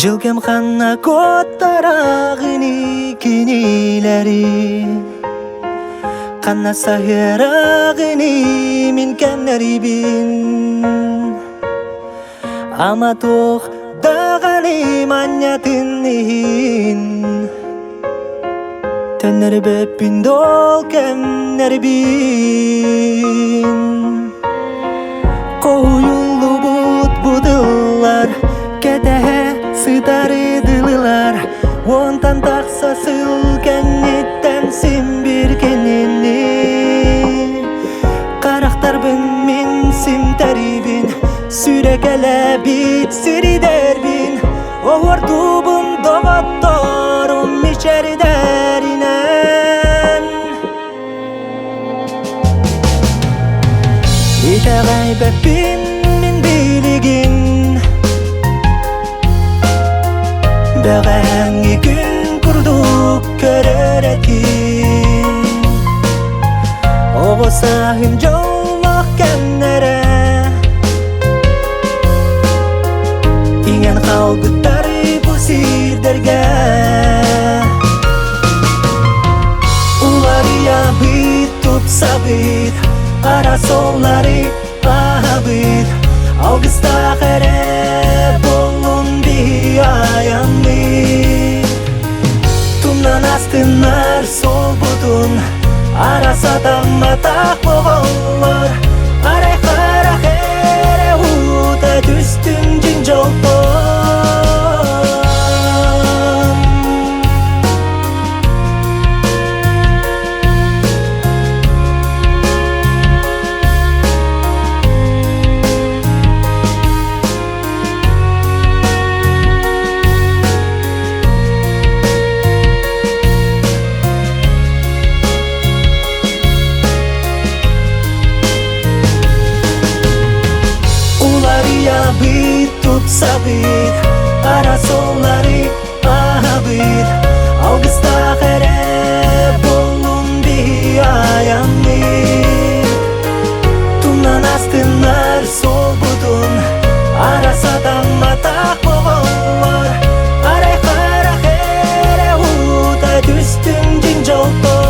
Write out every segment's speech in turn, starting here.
Жылкем ханна коттарагыни кинилери Канна сахерагыни мин кеннерибин Ама тох дагани маньятыннин Теннер беппин дол кемнербин Коюлу бут будылар Кетеhe сытарыдылылар Онтан тақса сылкеннеттен симбир кеннени Қарақтарбын мен симтарибин Сүрекеле бит сиридербин Оғыртубын доғатторум мишеридеринен Итағай бәппин мен билигин Бәғәңі күн күрдік көреретін Оғысағын жолмақ кәннәрі Ingen қалбыттары бұл сирдерге Улары ябыт, тұпса бит Ара соллары абыт Алғыста қәрі болын бей аянны Тумнан астынар сол бұдын Арасатан матақ боғалар Арай қара қәрі ұта түстің жин жолтон Sabit, ara solları abit Algısta kere bolun bir ayanlı Tumnan astınlar sol budun Arasadan matak boğallar Aray kara kere uta düştün cincolton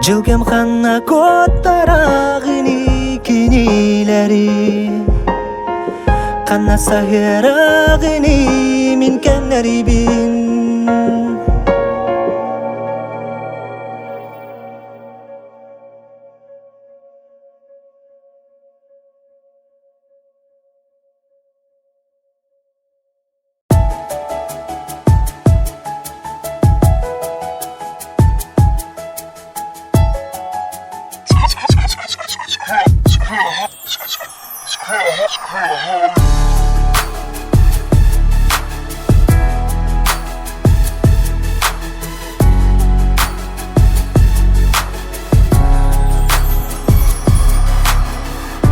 Жылкем ханна коттарагыни кинилери Канна сахерагыни мин кеннерибин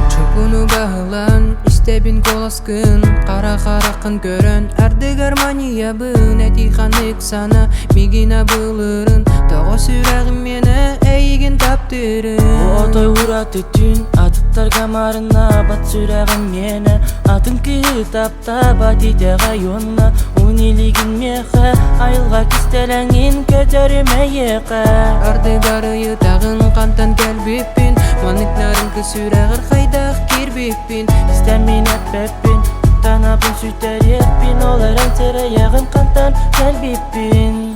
Çöpünü bağlan, istebin kolaskın Kara karakın görün, erdi germaniya bın Etihanik sana, migina bılırın Dağa süreğim mene, eygin taptırın Otoy urat ütün, atıtlar kamarına Bat süreğim mene, atın kitapta Batidega yonna, uniligin mehe Ayılga kistelengin, kötörüme yeğe Erdi garıyı tağın, kantan gelbipin Manikların kı süreğir, haydaq kirbipin İstemin etbepin, tanapın süter yekpin Olaran tereyağın kantan gelbipin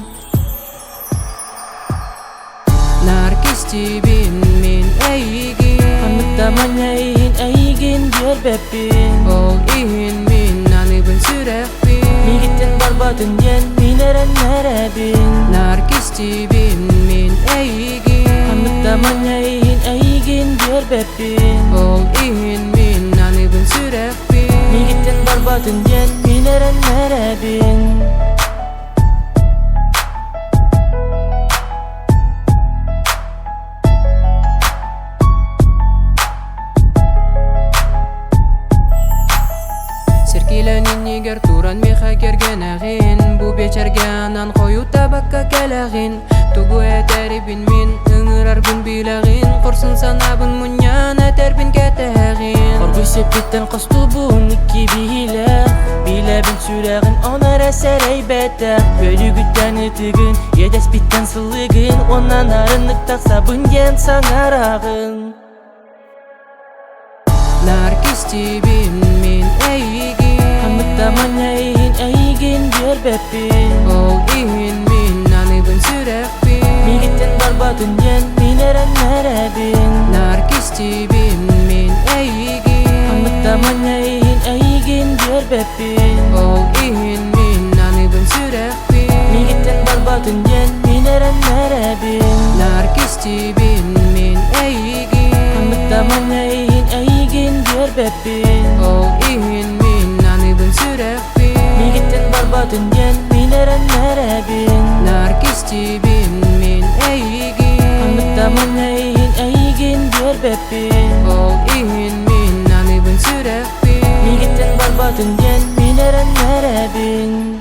Narkistibin min eygin Anlıkta manyayin eygin gerbepin Ol ihin min nanibin sürekbin Migittin barbatın yen mineren nerebin Narkistibin min eygin Anlıkta manyayin eygin gerbepin Ol ihin min nanibin sürekbin Migittin barbatın yen mineren nerebin нигер туран меха керген агин бу бечерге анан кою табакка келагин тугу этерибин мин ыңырарбын билагин корсун санабын муньян этербин кетегин Коргуй септен костубун икки билебин сүрегин онар эсер эйбете бөлүгүттен ытыгын едес биттен сылыгын онан арынык таксабын ген саңарагын наркистибин мен эйгин Хамыттаман эйгин жербеппин ол иин мин аныбын сүрекпин Мигиттен барбатын ен минерен неребин наркистибин мен эйгин Хамыттаман эйгин жербеппин ол иин мин аныбын сүрекпин Мигиттен барбатын ен минерен неребин наркистибин мен эйгин Хамыттаман эйгин жербеппин ол иин мин аныбын сүрекпин Мигиттен барбатын ен минерен неребин наркистибин мен эйгин Хамыттаман эйгин жербеппин ол иин мин аныбын сүрекпин Мигиттен барбатын ен минерен неребин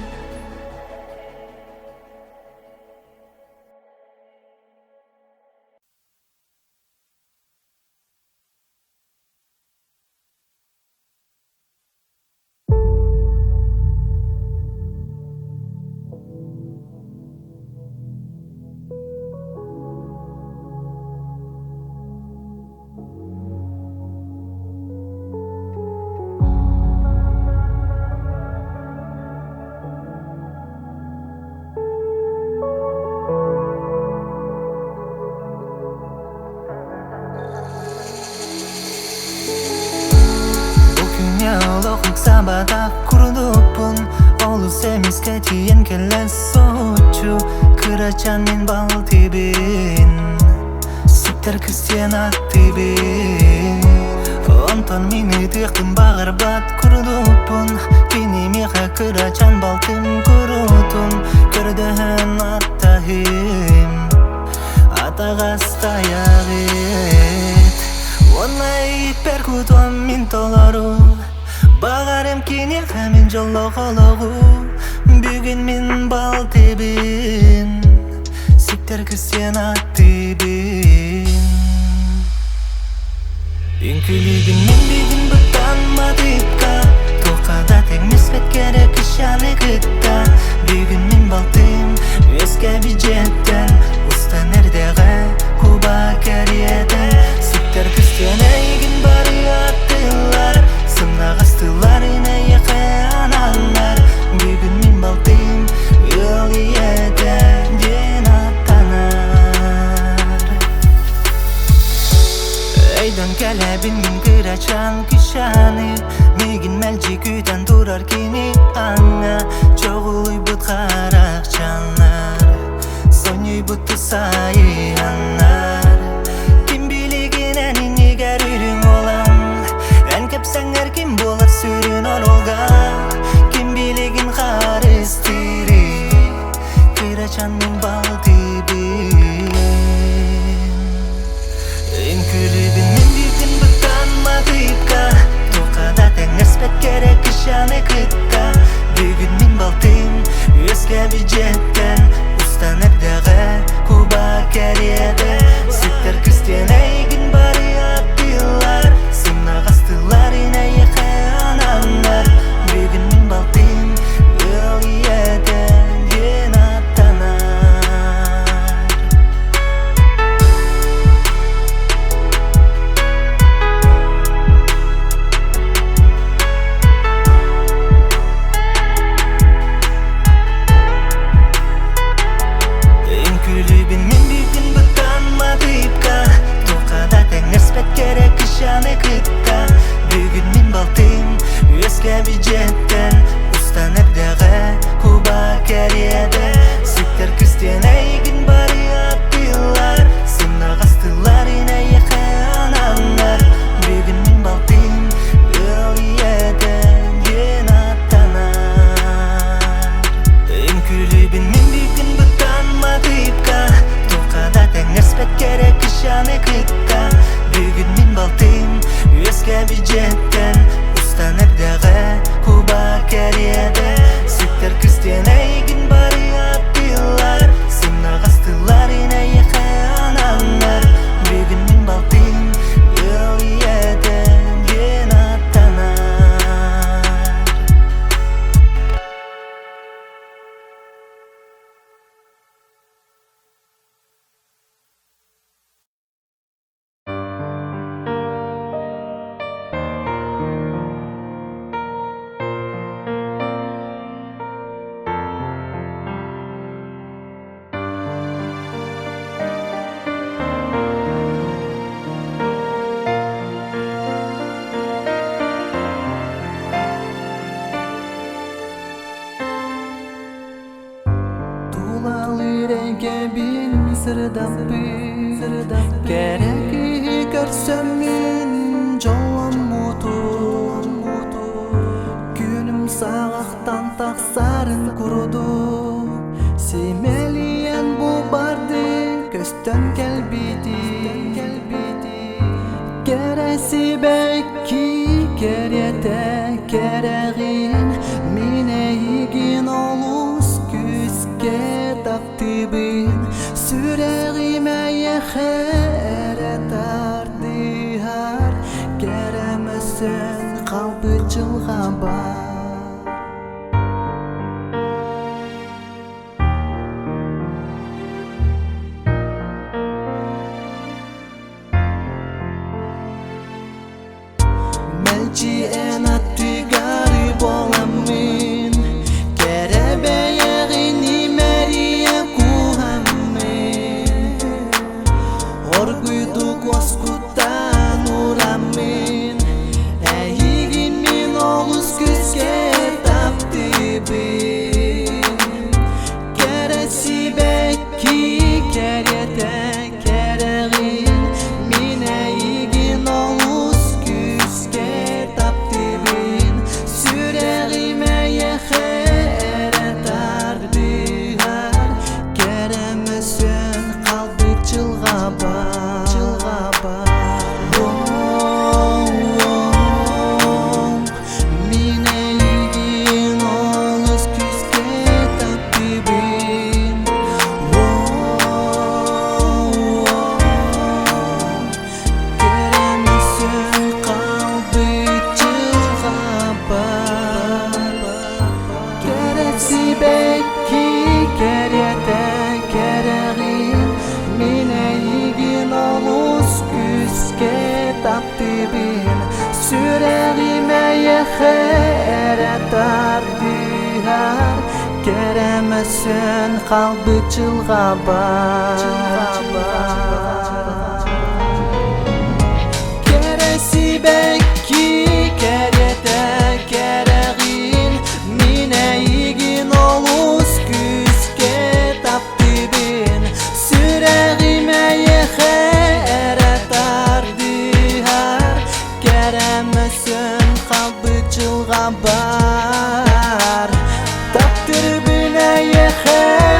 Sabada kurulupun Olus emizge tiyen kellen soğucu Kıraçan min bal tibin Sikter Christian tibin Onton mini tıktım bağır bat kurulupun Kini miha kıraçan baltım kurutun Kördehen attahim Atagasta yağit Onay perkutuan min tolaru Bağarım kini hemin jollo kologu Bugün min bal tebin Sikter Christian tebin Ünkülügün min bugün bıktan madipka Tokada tek nispet gerek işane gıtta Bugün min bal tem Eske bir jetten Usta nerede Kuba keriyeden Sikter Christian egin bari attılar Sımnak astılar yine yıkayananlar Bugün min baltayım yıl yeden cenatanar Eydan kelebin min kıraçan kışanı Migin melci küten durar kini anna Çoğuluy but karak canlar Sonyuy butu sayıyanlar Kim biliginen ini garürün olan Kepsenger kim bolar sürün olga Kim biligin karistiri Kıraçan min bal tibin En külübin min bilgin bıktan madipka Tokada tengerspet gerek işane kıtta Bugün min bal tim Eske bir jetten Usta nerede Kuba keriyede Sikter Christian egin bari attılar Sımnak astılar yine yıkayananlar Bugün min baltayım yıl yeden cenatanar En külübin min bugün bıktan madipka Tokada tengerspet gerek işane kıtta Bugün min baltayım Eske bir jetten Usta nerede Kuba keriyede Sikter Christian egin bari attılar Sımnak astılar yine yıkayananlar Bugün min baltayım yıl yeden cenatanar En külübin min bugün bıktan madipka Tokada tengerspet gerek işane kıtta Bugün min baltayım Eske bir jetten Usta nerede Kuba keriyede Кереги көрсөм мен жолум муту Күнүм сагактан таксарын куруду Семелиен бу барды көстөн келбиди Кереси бекки керете керегин Минейгин олус күзге таптыбын Сүрегиме ехере тардыхар Керемесен калбы жылга бар Melci enat tügari bolamın Kerebeyegini meriye kuhamın Orguydu koskutan uramın Eyigin min olus küske taptibin Keresi bekki keryete keregin Min eyigin olus küske taptibin Süregime yekhere tardihar Keremesen kalbi çılga bar Min eyigin olus küske taptibin Keremesen kalbi çılga bar Keresi bekki keryete keregin Min eyigin olus küske taptibin Süregime yekhere tardihar Keremesen kalbi çılga bar Keresi bekki keryete keregin Min eyigin olus küzge taptibin Süregime yekhere tardihar Keremesen kalbi çılga bar Taptırbine yekhere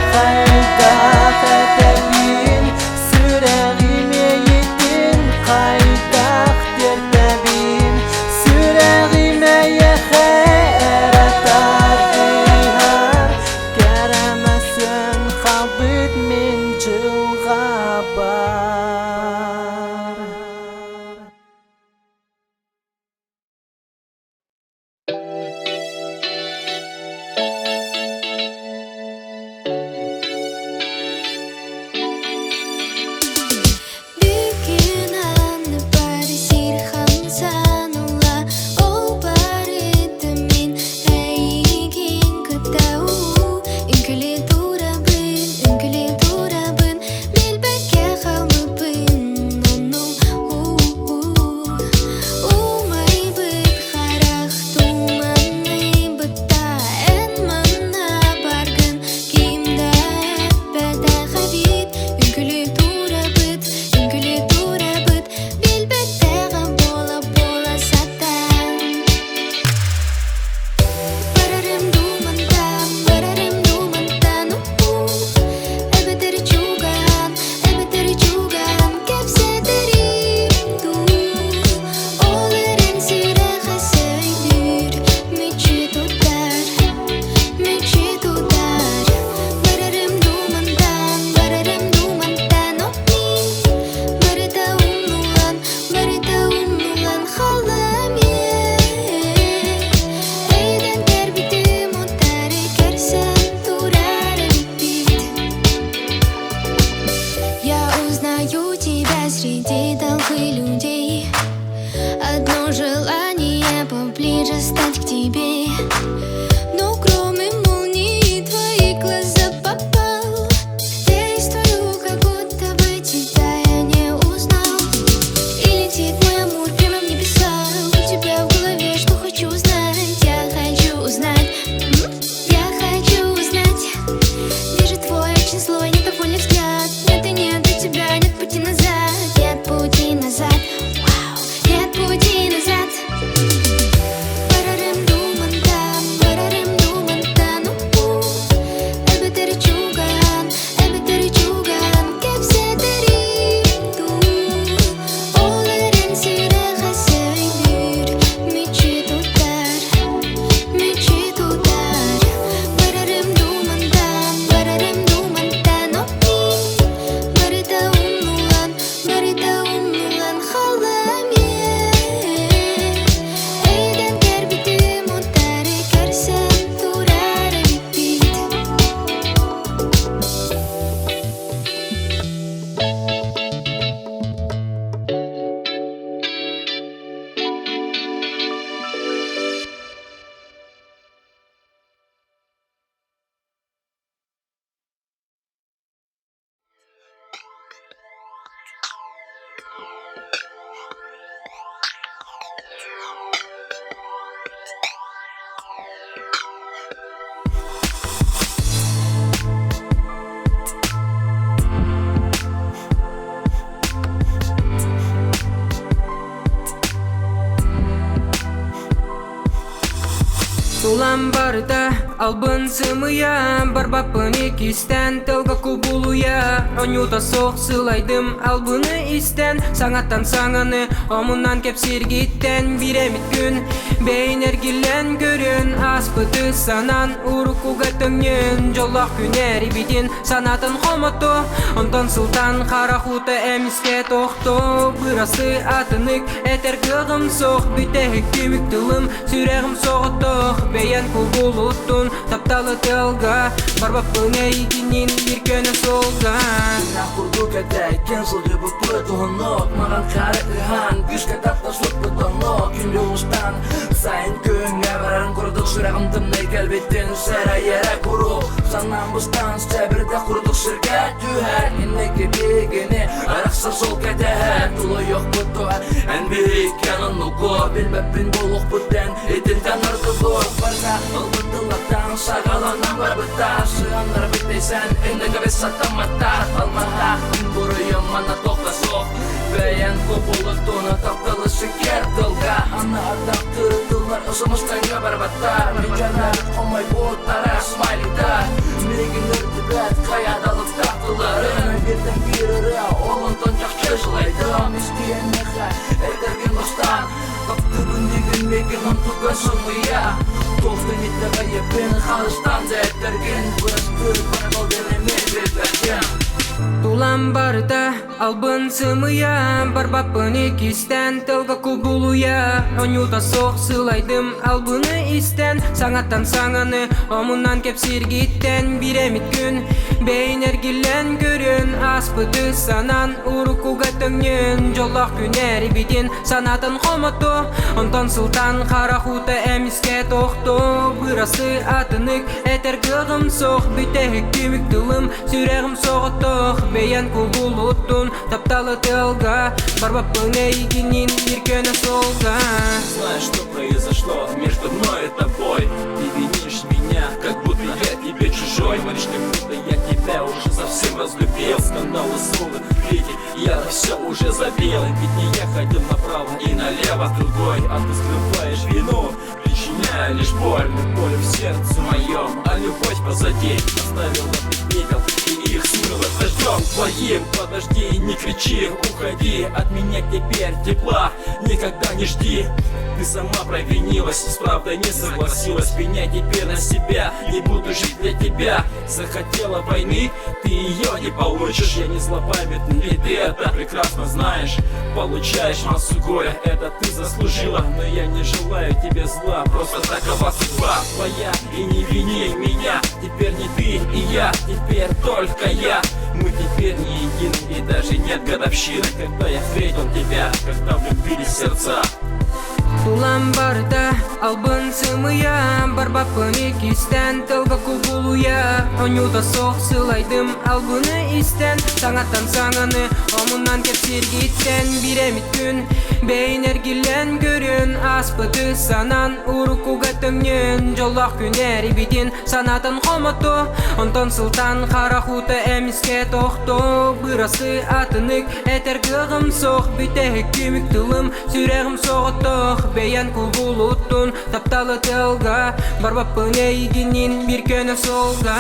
tebin Süregime yitin kaydak tertebin Süregime yekhere tardihar Keremesen kalbit min çılga bar Bugün anı bari sirhan sanula Ol bari demin eyigin kıtau Ünküle durabın Bilbeke kalmıbın onu Umay bıt haraq tumanı bıtta En manna bargın kimde bede habit Ünküle durabıt Bilbeke bola satan Bararım dumandan Ebederi çugan Kepse derim dur Oların süreğe söylür Müçü tutar Bararım dumandan Barıda unulan halam ye Eyden terbitim otarı kersen durarım bit Я узнаю тебя среди толпы людей Одно желание поближе стать к тебе Но кроме молнии твои глаза попал Действую, как будто бы тебя я не узнал И летит мой амур прямо в небеса У тебя в голове, что хочу знать Я хочу узнать Где же твой очень злой, недовольный взгляд Нет и нет Улам барда албын сымыя барбаппын экистен тылга кубулуя онюта соқ сылайдым албыны истен саңаттан саңаны омунан кеп сиргиттен биремит күн бейнергилен көрүн аспыты санан урукуга төңнүн жоллак күнери битин санатын хомоту онтон сылтан карахута эмиске тохто бырасы атынык этер кыгым соқ бүтек күмүк тылым сүрегим соғыттох бейен кубулуттун тапталы тылга барбаппын эйгинин бир көнө солга Курдук этэй кенсел жыбы плытугунок Маган кары ыхан күшке тапташлык бутонок Күндү устан сайын күнгө барарын курдук Сүрегим тымдай келбеттен сера ере курук Санан бустан сәбірде курдук сүрге түхер Иннеки бигини аракса сол кетер Тулы yok буту энбирик янын уку Билбеппин болук буттен итинтен ырдылук Барда ылбыттылаттан сагаланан бар бытта Сыяндар биттейсен эндеге бес саттаматтар Алмата күн бурыйым мана тоқта соқ Бәйен кубулуктуна таптылы шекер тылга Аны ардақ тырыттылар ұсымыстан барбаттар Мекенер қомай бұлттары смайликтар Мегінер тібет қаядалып тақтылары Берден бірірі олынтон жақшы жылайдым Естиен неха әйтерген ұстан Тапты бүндеген мекен ұнтуға сымыя Тоқты неттіға еппен қалыстан Зәйтерген бұрасты барбал денеме бетлерген Тулам барда албын сымыя барбаппын экистен тылга кубулуя онюта соқ сылайдым албыны истен саңаттан саңаны омунан кеп сиргиттен биремит күн бейнергилен көрүн аспыты санан урукуга төңнүн жоллак күнери битин санатын хомоту онтон сылтан карахута эмиске тохто бырасы атынык этер кыгым соқ бүтек күмүк тылым сүрегим соғыттох бейен кубулуттун тапталы тылга барбаппын эйгинин бир көнө солга Знаешь, что произошло между мной и тобой. Ты винишь меня, как будто я тебе чужой. Говоришь, как будто я тебя уже совсем разлюбил. Скандалы, ссоры, крики, я все уже забил. Ведь не я ходил направо и налево другой, а ты скрываешь вину, причиняя лишь боль. Боль в сердце моем, а любовь позади оставила пепел и их смыло дождем твоим. Подожди, не кричи, уходи от меня теперь тепла никогда не жди. Ты сама провинилась, с правдой не согласилась. Пеняй теперь на себя, не буду жить для тебя. Захотела войны, ты ее не получишь. Я не злопамятный, и ты это прекрасно знаешь. Получаешь массу горя, это ты заслужила. Но я не желаю тебе зла, просто такова судьба твоя. И не вини меня, теперь не ты и я, теперь только я. Мы теперь не едины, и даже нет годовщины, когда я встретил тебя, когда влюбились сердца. Тулам барда албын сымыя барбаппын экистен тылга кубулуя онюта соқ сылайдым албыны истен саңаттан саңаны омунан кеп сиргиттен биремит күн бейнергилен көрүн аспыты санан урукуга төңнүн жоллак күнери битин санатын хомоту онтон сылтан карахута эмиске тохто бырасы атынык этер кыгым соқ бүтек күмүк тылым сүрегим соғыттох бейен кубулуттун тапталы тылга барбаппын эйгинин бир көнө солга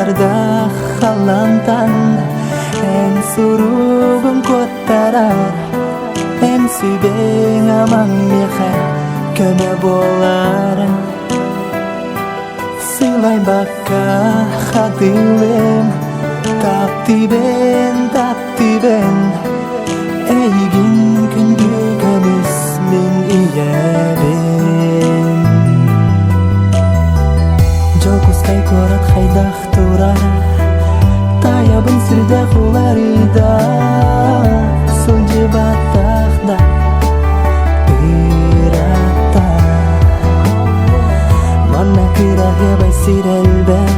tarda halantan en surugun kotarar en sübeng amang mehe köme bolar sılay bakka hadilim taptiben eygin kündügümüz min iyebin Jokus kay korat haydah turar Tayabın sürde hularida Sunji batahda Irata Mana kira hebay sirelbeh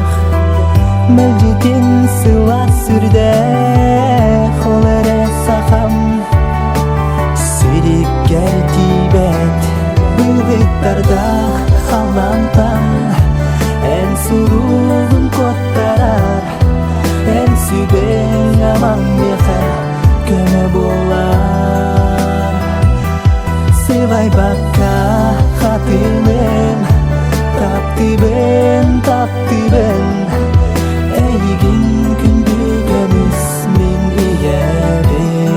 Meljidin sıla sürde Hulere saham Sirik gertibet Bıvıtlarda halantan En surugun kotarar En sübeng amang mehe köme bolar Sılay bakka hatilim Taptiben Eygin kündügümüz min iyebin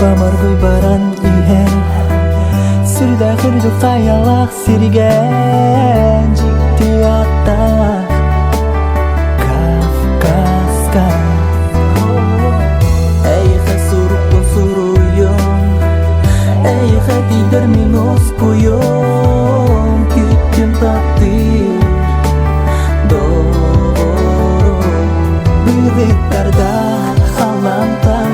Pamar baran ihen Sürda hırdı kayalak sirgen Jikti atak Kafkaska Eyhe surup suruyum Eyhe tider minus kuyum Kütüm takdir Doğru Bıvıtlarda halantan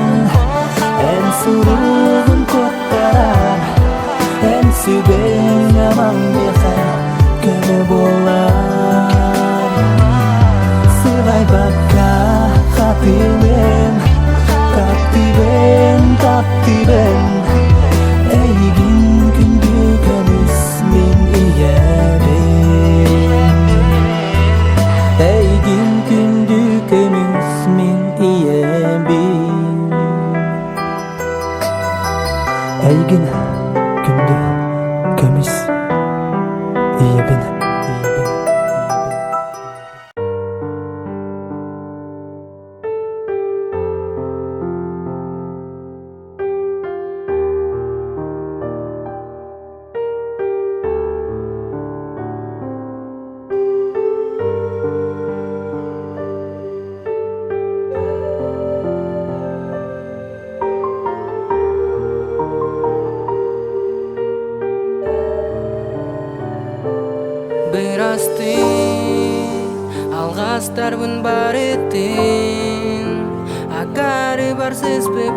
En surugun kotarar En sübeng amang mehe köme bolar Sılay bakka hatilim Taptiben Eygin kündügümüz min iyebin Eygin kündügümüz min iyebin Eygin gündü gömüz iyebin Alğastarbın bar ettin Agari bar sespepin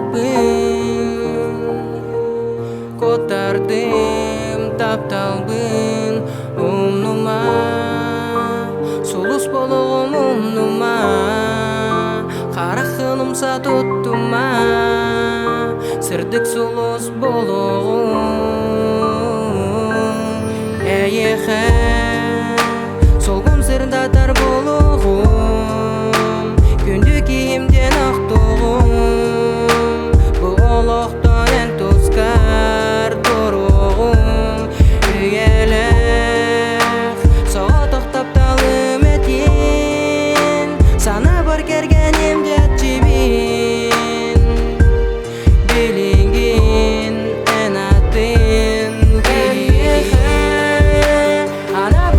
Kotardım taptalbın Umnuma Sulus boluğum umnuma Qaraqınımsa tuttuma Sirdik sulus boluğum Eyehe Solgun sırdatar boluğum Gündü kiyimden aktuğum Bu oloqtan en tuzkar duruğum Üyelek Soğa toqtap talım etin Sana bir kergenim jetçibin Bilingin en atin Ana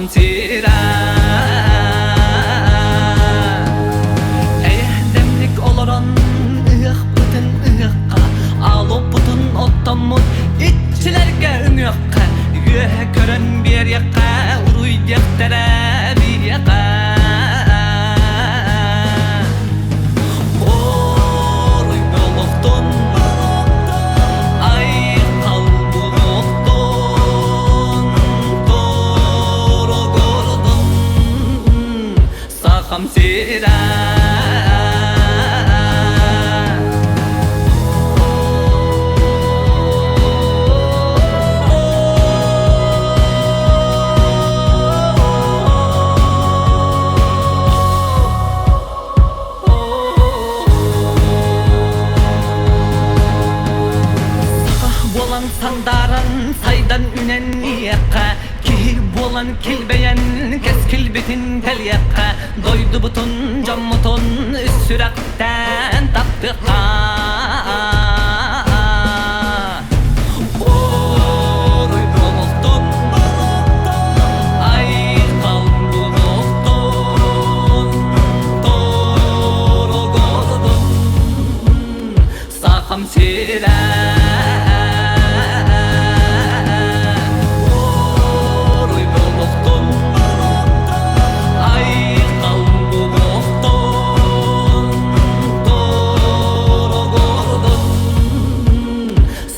Saqam sira Demlik oloran ıh butun ıhqa Alıp butun ottamut İtçilerge ıngıqqa Üh körün bir yaqqa Uruy dektere bir yaqqa Oruy boluqtun Ay qalbuluqtun Toro gordun Saqam sira Sandaran saydan ünen yakka Ki bolan kilbeyen kes kilbitin tel yakka Doydu butun cammutun üssürakten taptıqa Oruy boluqtun Ay qalbuluqtun Toro gordun Saqam sira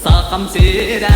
Saqam sira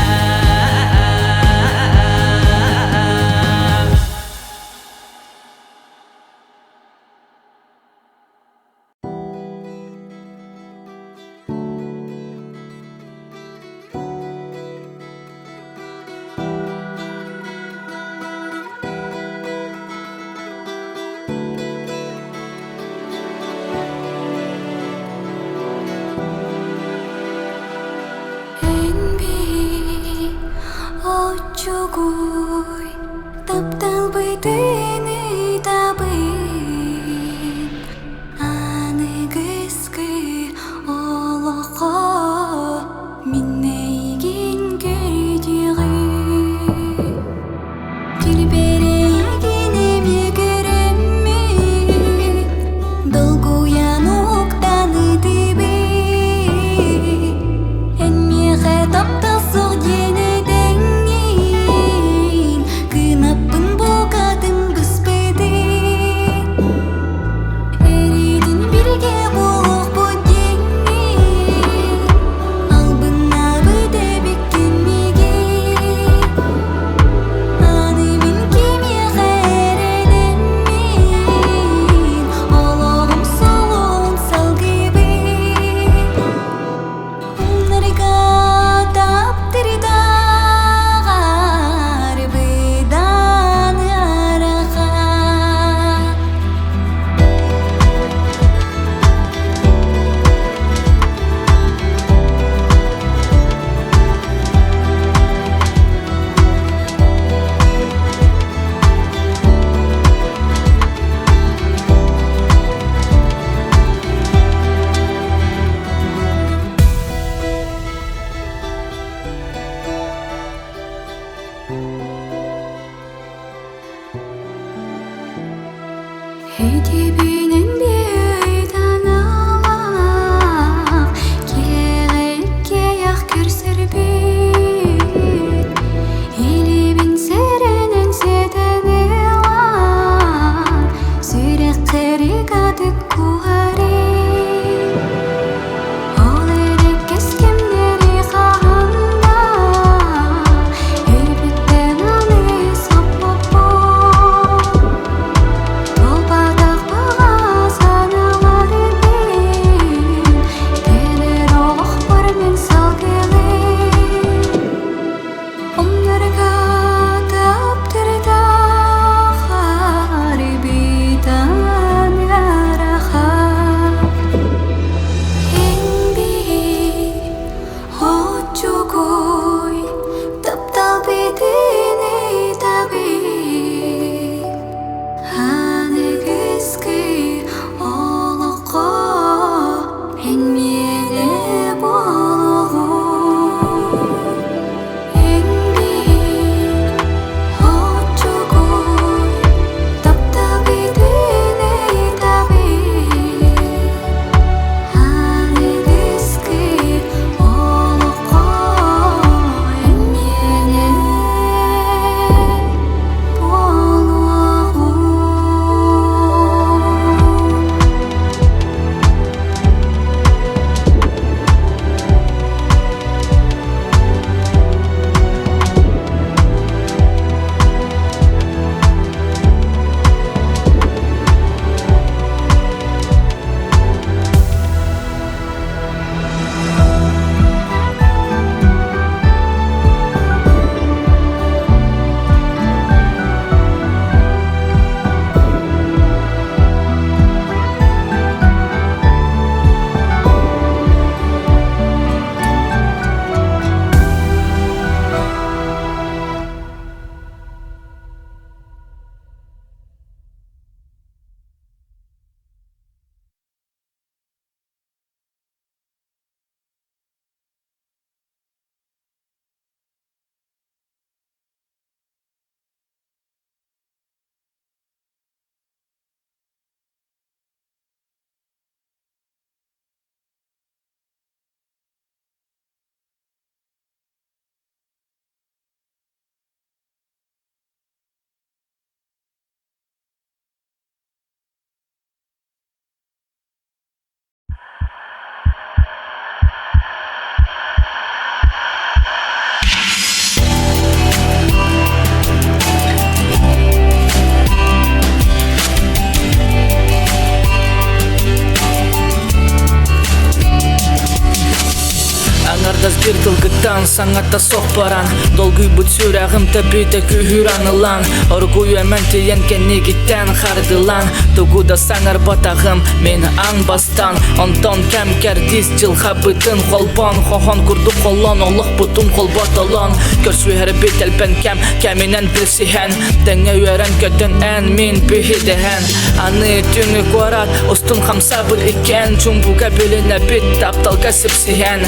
жаз бир тылгыттан саңатта сокпаран долгуй бут сүрагым табиде күйүранылан оргую эмен тиен кенигиттен хардылан тугуда саңар батагым мени анбастан онтон кем кердис жылха бытын холбон хохон курду коллон олук бутун колботолон көрсүер бителпен кеминен билсиhen деңе үйерен көтөн эн мин бихидehen аны түңү корат устун хамсабыл икен чумбуга билине бит тапталга сипсиhen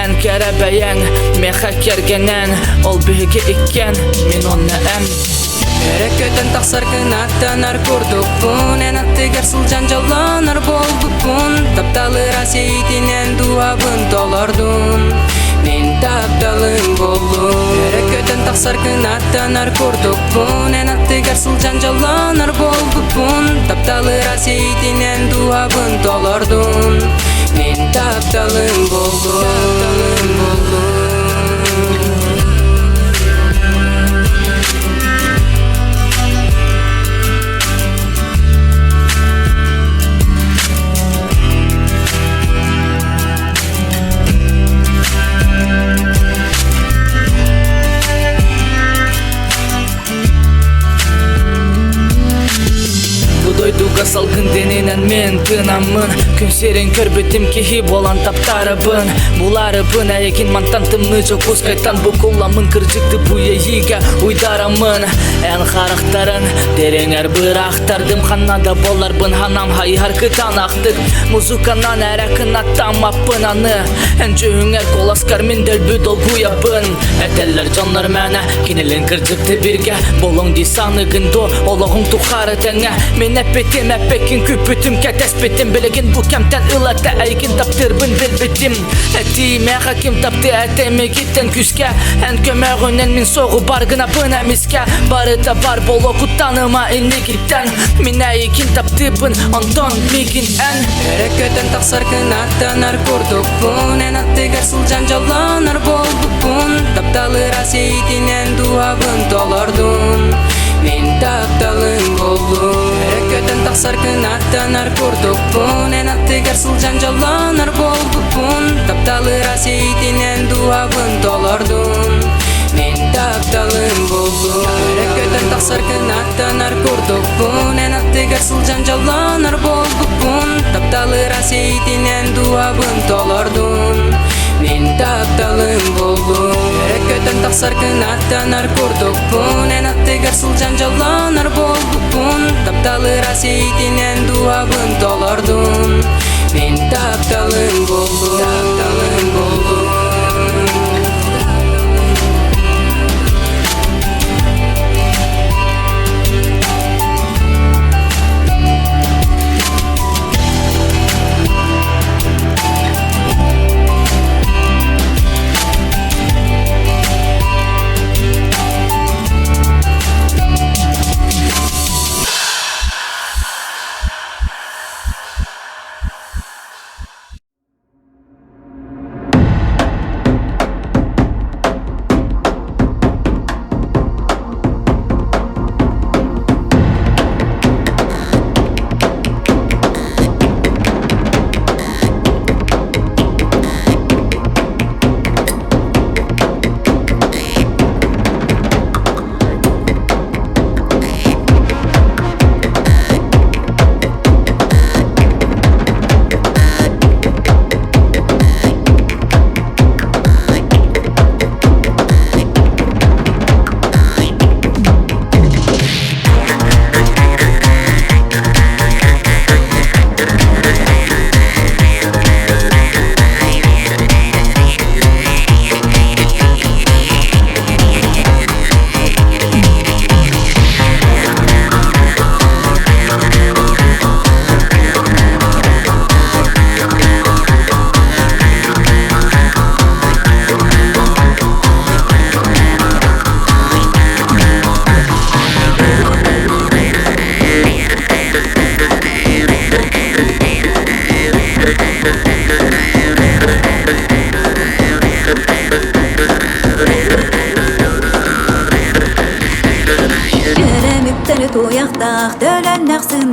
эн керебеен меха кергенен ол биги иккен мин онна эм Эрекөтен тақсар кынаттанар курдукпун Эн аттыгер сылжан жолланар болдукпун Тапталыр асейтинен дуабын толордун Мен тапталын болдум Эрекөтен тақсар кынаттанар курдукпун Эн аттыгер сылжан жолланар болдукпун Тапталыр асейтинен дуабын толордун Мен тапталын болдум Дойдуга салгын дененен мен тынамын Күн серин көрбөтүм кихи болан таптарыбын Буларыбын әйекин мантантымны жок ускайтан букуламын Кыржыкты буейиге уйдарамын Эн характарын тереңер бырактардым Ханнада боларбын ханам хайхар кытан актык Музыканан әрәкін аттамаппын аны Эн жөңер коласкар мен дөлбү долгуяпын Этеллер жонлар мәне кинелен кыржыкты бирге Болоң дисаны гындо ологың тухары тәңе Мен эппетим эппекин күпүтүм кетеспетим Билеген бу кемтен ылата әйгин таптырбын билбетим Эти меха ким тапты әтеме киттен күске Эн көмөгүнен мин согу баргына бын әмиске Барыта бар боло куттаныма инлигиттен Мин әйгин таптыбын онтон мигин эн Эрекөтен тақсар кынаттанар курдукпун Эн аттыгер сылжан жолланар болдукпун Тапталыр асейтинен дуабын толордун Мен тапталын болдум Эрекөтен тақсар кынаттанар курдукпун Эн аттыгер сылжан жолланар болдукпун Тапталыр асейтинен дуабын толордун Мен тапталын болдум Эрекөтен тақсар кынаттанар курдукпун Эн аттыгер сылжан жолланар болдукпун Тапталыр асейтинен дуабын толордун Мен тапталын болдум Эрекөтен тақсар кынаттанар курдукпун Эн аттыгер сылжан жолланар болдукпун Тапталыр асейтинен дуабын толордун Мен тапталын болдум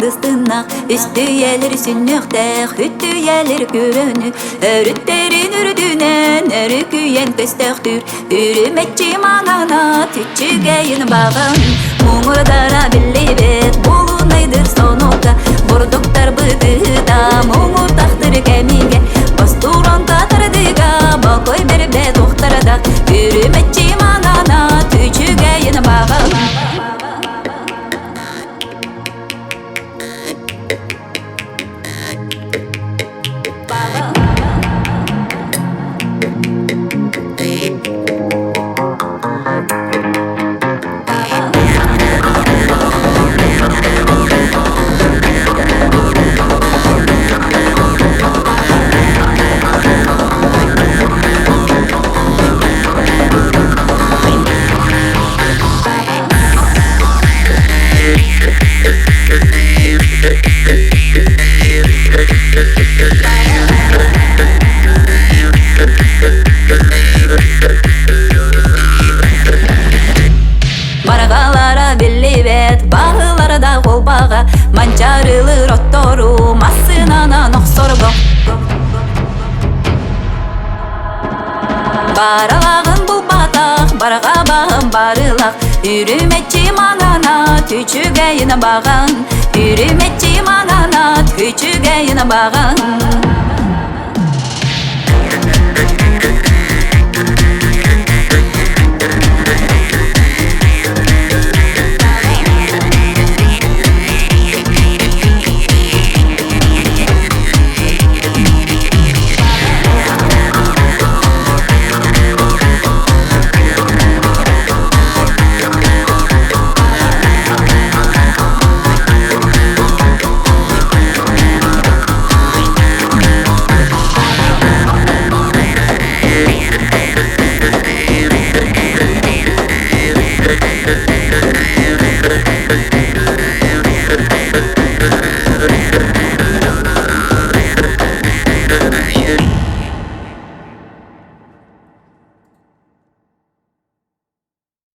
ындыстынақ Үсті елір сүннөқтәқ, үтті елір көріні Өріттерін үрдінен, өрі күйен көстөқтүр Үріметчі маңана, түчігейін бағын Мұңырдара білебет, болунайдыр сонуға Бордоктар бұдыда, мұңыр тақтыр кәмиге Бастуран татырдыға, бақой бербе тоқтарда Үріметчі маңана, түчігейін бағын Барғалара белебет, бағылары да қолбаға Манчарылыр оттору, массынана ноқсорго Баралағын бұл батақ, барға бағын барылақ Үріметчі маңана, түчігейін бағын Үріметчі маңана, түчігейін бағын